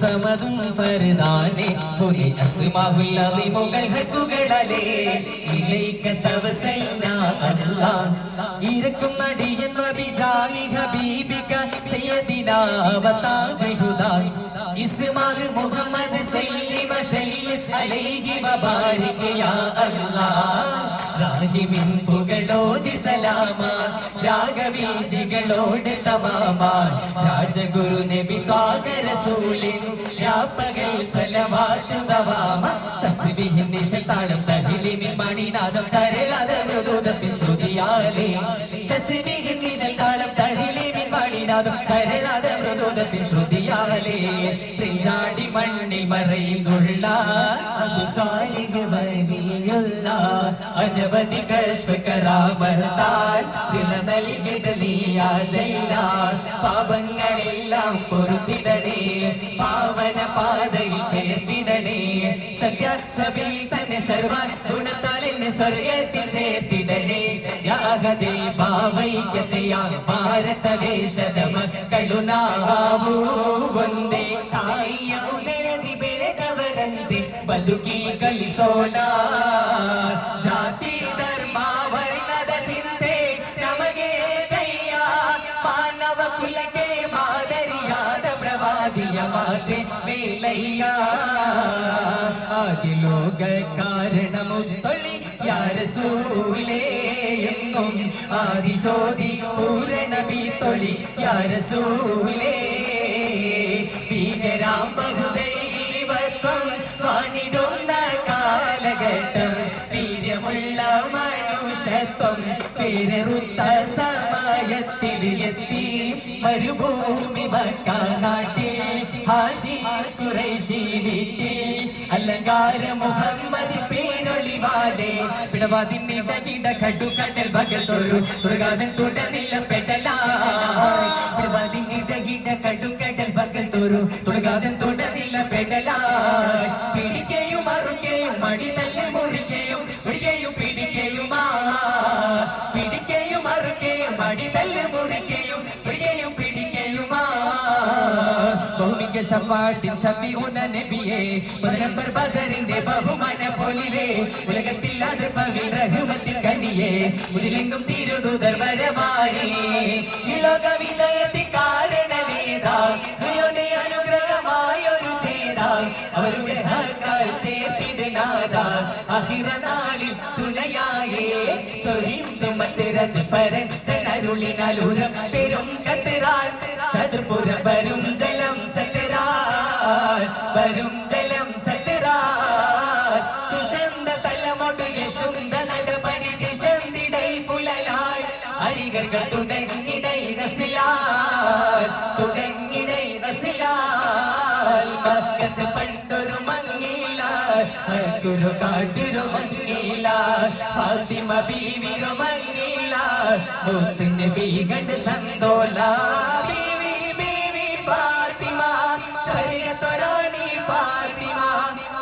സമതും ഫർദാനെ ഹുനി അസ്മാഉൽ അദീമുകൾ ഹക്കുകളാലേ ഇലൈക തവസൽനാ അല്ലാഹ് ഇരക്കും നടിയൻ നബിജാനി ഹബീബിക സയ്യിദിനാ വതാജുൽ ഹുദാ ഇസ്മാഉ മുഹമ്മദ് സല്ലി വസല്ലിം അലൈഹി വബാരിക് യാ അല്ലാഹ് രാഹിമിൻ പുകളോതി സലാമ രാഗവീജികളോട് തമാമ രാജഗുരു നബി ത്വാഹ റസൂലിൻ യാപകൽ സ്വലവാത്ത് ദവാമ തസ്ബീഹ് നിശൽ താളം സഹിലിമിൻ മണിനാദം തരളാത മൃദുദ ഫിശ്രുതിയാലേ തസ്ബീഹ് നിശൽ താളം സഹിലിമിൻ മണിനാദം തരളാത മൃദുദ ഫിശ്രുതിയാലേ പ്രിഞ്ചാടി മണ്ണിൽ മറയുന്നുള്ള അബു സാലിഹ് വലിയുള്ള അനവധി കശ്ഫ് കറാമത്താൽ ദിന നൽകിടലിയാ ജയിലാൽ പാപങ്ങളെല്ലാം പൊറുത്തിടണേ പാവന പാതയിൽ ചേർത്തിടണേ സത്യസ്വബിൽ തന്നെ സർവ ഗുണത്താൽ എന്നെ സ്വർഗത്തിൽ ചേർത്തിടണേ യാഗതേ ഭാവൈക്യതയാ ഭാരതദേശത മക്കളുനാവൂ വന്ദേ തായ ഉദരതി ಬೆಳೆದವರಂತೆ ಬದುಕಿ ಕಲಿಸೋಣ ಜಾತಿ ಧರ್ಮ ವರ್ಣದ ಚಿಂತೆ ನಮಗೆ ಕೈಯ ಮಾನವ ಕುಲಕ್ಕೆ ಮಾದರಿಯಾದ ಪ್ರವಾದಿಯ ಮಾತೆ ಮೇಲಯ್ಯ ആദിലോക കാരണമുത്തൊളി യാരസൂലേ എങ്ങും ആദിജ്യോതി പൂരണബി തൊളി യാരസൂലേ ഭീകരാം ബഹുദൈവത്വം വാണിടുന്ന കാലഘട്ടം വീര്യമുള്ള മനുഷ്യത്വം പേരെറുത്ത സമയത്തിൽ എത്തി മരുഭൂമി മക്ക നാട്ടിൽ ഹാഷിം ഖുറൈശി വീട്ടിൽ അലങ്കാര മുഹമ്മദ് പേരൊളിവാലേ പിടവാതിന്നിടകിട കടുകടൽ ഭഗതൊരു തുറകാതൻ തുടനില പെടലായി പിടവാതിന്നിടകിട കടുകടൽ ഭഗതൊരു തുറകാതൻ തുടനില പെടലായി പിടിക്കയും മറുകയും മടി നല്ല മുറിക്കയും പിടിക്കയും പിടിക്കയുമാ പിടിക്കയും മറുകയും മടി നല്ല മുറിക്കയും പിടിക്കയും പിടിക്കയുമാ ഭൗമിക ശഫാഅത്തിൻ ശഫീഉന നബിയേ നമ്പർ ബദറിന്റെ ബഹുമാന പോലിവേ ഉലകത്തിൽ അതിർപ്പവിൽ റഹ്മത്തിൻ കനിയേ മുതിലെങ്കും തിരുദൂതർ വരമായി ഈ ലോക വിജയത്തിൻ കാരണമേതാ ഹൃദയ അനുഗ്രഹമായൊരു ചേത അവരുടെ ഹക്കാൽ ചേർത്തിടുനാഥ അഹിറനാളിൽ തുണയായേ ചൊരിന്തു മത്തിരത് പരൻ തന്നരുളിനാലുരം പെരും കത്തിറാൽ ചതുർപുരം വരും ജലം സല്ലരാൽ വരും ജലം സല്ലരാൽ ചുഷന്ത തലമൊട് യശുന്ത നടപടി ദിശന്തിടൈ പുലലാൽ അരികകൾ തുടങ്ങിടൈ നസിലാൽ തുടങ്ങിടൈ നസിലാൽ മക്കത്ത് പണ്ടൊരു മങ്ങിലാൽ ഗുരു കാട്ടൊരു മങ്ങിലാൽ ഫാത്തിമ ബീവിരു മങ്ങിലാൽ മുത്ത് നബി കണ്ട് സന്തോല ബീവി ബീവി ഫാത്തിമ സരിഗത്തൊരാണി ഫാത്തിമ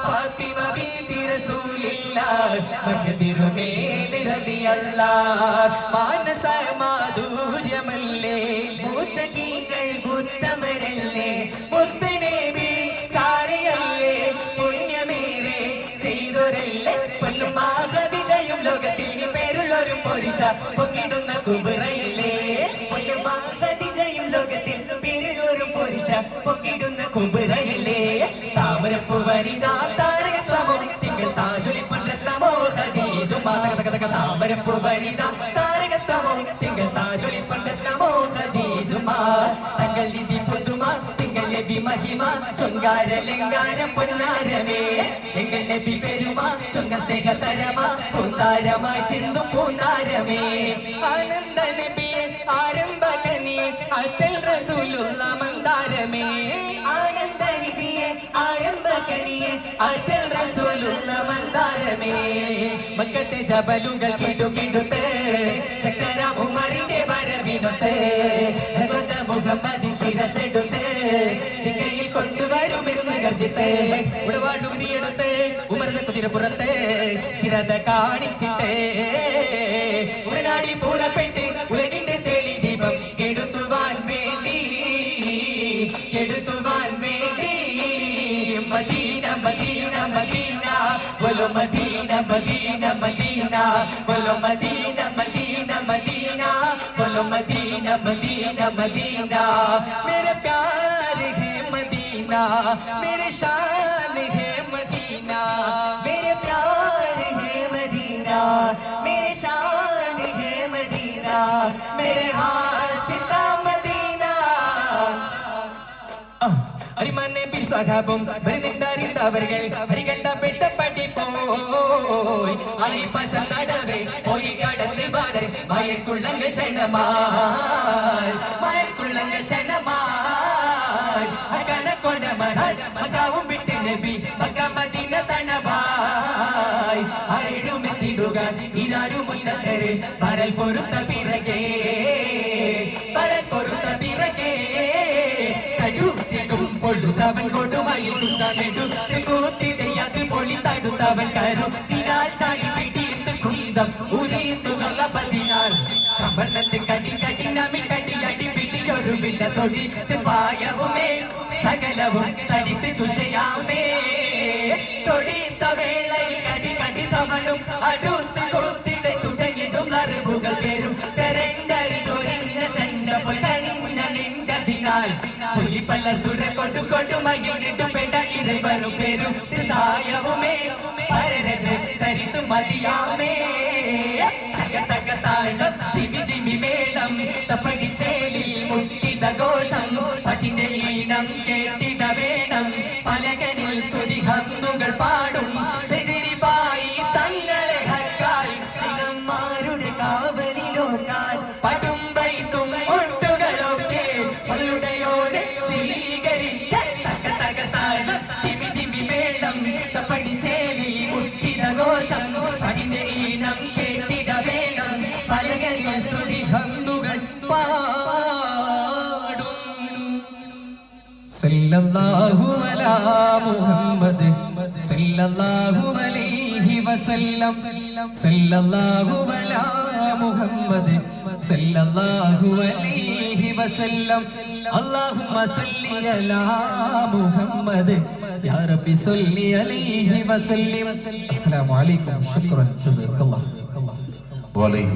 ഫാത്തിമ ബീതി റസൂലില്ലാഹ് മഖദിറുമേൽ റളിയല്ലാഹ് മാനസ മാധുര്യമല്ലേ മുത്തഖീകൾ ഉത്തമരല്ലേ മുത്തനബി ചാരയല്ലേ പുണ്യമേറെ ചെയ്തൊരല്ലേ പൊന്നും ഖദീജയും ലോകത്തിൽ പേരുള്ളൊരു പുരുഷ പൊങ്ങിടുന്ന കുബറയില്ലേ പൊന്നും ഖദീജയും ലോകത്തിൽ പേരുള്ളൊരു പുരുഷ പൊങ്ങിടുന്ന കുബറയില്ലേ താമരപ്പൂ വനിതാ താരകത്വമോ തിങ്കൾ താജുലി പണ്ടത്തമോ ഖദീജുമാ താമരപ്പൂ വനിതാ താരകത്വമോ തിങ്കൾ താജുലി പണ്ടത്തമോ ഖദീജുമാ തങ്ങൾ നിധി പുതുമ തിങ്കൾ നബി മഹിമ ചൊങ്കാര ലങ്കാരം പൊന്നാരമേ എങ്ങൾ നബി പെരുമ ചൊങ്ക സ്നേഹ തരമ പൂന്താരമായി ചിന്തും പൂന്താരമേ ആനന്ദ നബിയെ ആരംഭ കനിയെ അറ്റൽ റസൂലുള്ള മന്ദാരമേ ആനന്ദ നിധിയെ ആരംഭ കനിയെ അറ്റൽ റസൂലുള്ള മന്ദാരമേ മക്കത്തെ ജബലുകൾ കിടുകിടുത്ത് ശക്തര ഉമറിന്റെ വരവിനൊത്ത് മുഹമ്മദ് ശിരസെടുത്ത് കയ്യിൽ കൊണ്ടുവരുമെന്ന് ഗർജിത്ത് ഉടവാടൂരിയെടുത്ത് ഉമർന്ന കുതിരപ്പുറത്ത് ശിരത കാണിച്ചിട്ട് ഉടനാടി പൂരപ്പെട്ട് ഉലകിന്റെ തെളി ദീപം കെടുത്തുവാൻ വേണ്ടി मदीना मदीना मदीना बोलो मदीना मदीना मदीना बोलो मदीना मदीना मदीना बोलो मदीना मदीना मदीना मेरे प्यार है मदीना मेरे शान है मदीना मेरे प्यार है मदीना मेरे शान है मदीना मेरे हासिता मदीना അരിമന്നെ പിസ്വഹാബും വരുന്നിട്ടറിന്തവர்கள் ഹരികണ്ട പെട്ടപ്പടി പോയി അലിപശ നടവേ പോയി കടന്ന് ബാരെ മയക്കുള്ളങ്ങ ക്ഷണമായി അകന കൊണ്ട മറൽ മക്കാവും വിട്ട് നബി മക്ക മദീന തണവായി ആരെടുമെത്തിടുക ഇരാരും മുത്തശ്ശരെ പരൽ പൊറുത്ത പിറകെ പൊള്ളുത്തവൻ കൊടുമയിൽ കൂത്തിടയാത് പൊളി തടുത്തവൻ കയറും തിനാൽ ചാടി പിടിയിട്ട് കുന്തം ഉരിത്തുള്ള പതിനാൽ കമർന്നത്ത് കടി കഠിനമിൽ കടിയടി പിടിയൊരു വിട തൊടിത്ത് പായവുമേ സകലവും തടിത്ത് ചുഷയാമേ ചൊടിത്ത വേളയിൽ കടി കടിത്തവനും അടുത്ത് കൊത്തിട തുടങ്ങിടും അറിവുകൾ പേരും തെരണ്ടരി ചൊരിഞ്ഞ ചെണ്ട പൊട്ടണിഞ്ഞ നിന്റതിനാൽ പുലിപ്പല്ല സുര കൊണ്ടു കൊണ്ടുമയിലിട്ടു പെട്ട ഇറവനും പേരും സായവുമേ പരരത് തരിത്തു മതിയാമേ തക തക താളം തിമി തിമി മേളം തപ്പടിച്ചേലിൽ മുട്ടിത ഘോഷം പട്ടിന്റെ ഈണം കേട്ടിട വേണം പലകനിൽ സ്തുതി ഹന്തുകൾ പാടും ശരീരിപ്പായി തങ്ങളെ ഹക്കായി ചിലന്മാരുടെ കാവലിലോക്കാൻ പടും വൈത്തും ഒട്ടുകളൊക്കെ അവളുടെയോടെ സ്വീകരിക്കാൻ തക തക താളം തിമി തിമി മേളം തപ്പടിച്ചേലിൽ മുട്ടിത ഘോഷം പട്ടിന്റെ ഈണം കേട്ടിട വേണം പലകനിൽ സ്തുതി ഹന്തുകൾ പാടും സല്ലല്ലാഹു അലാ മുഹമ്മദ് സല്ലല്ലാഹു അലൈഹി വസല്ലം സല്ലല്ലാഹു അലാ മുഹമ്മദ് സല്ലല്ലാഹു അലൈഹി വസല്ലം അല്ലാഹുമ്മ സല്ലി അലാ മുഹമ്മദ് യാ റബ്ബി സല്ലി അലൈഹി വസല്ലം അസ്സലാമു അലൈക്കും ശുക്രൻ ജസാക്കല്ലാഹു വലൈക്കും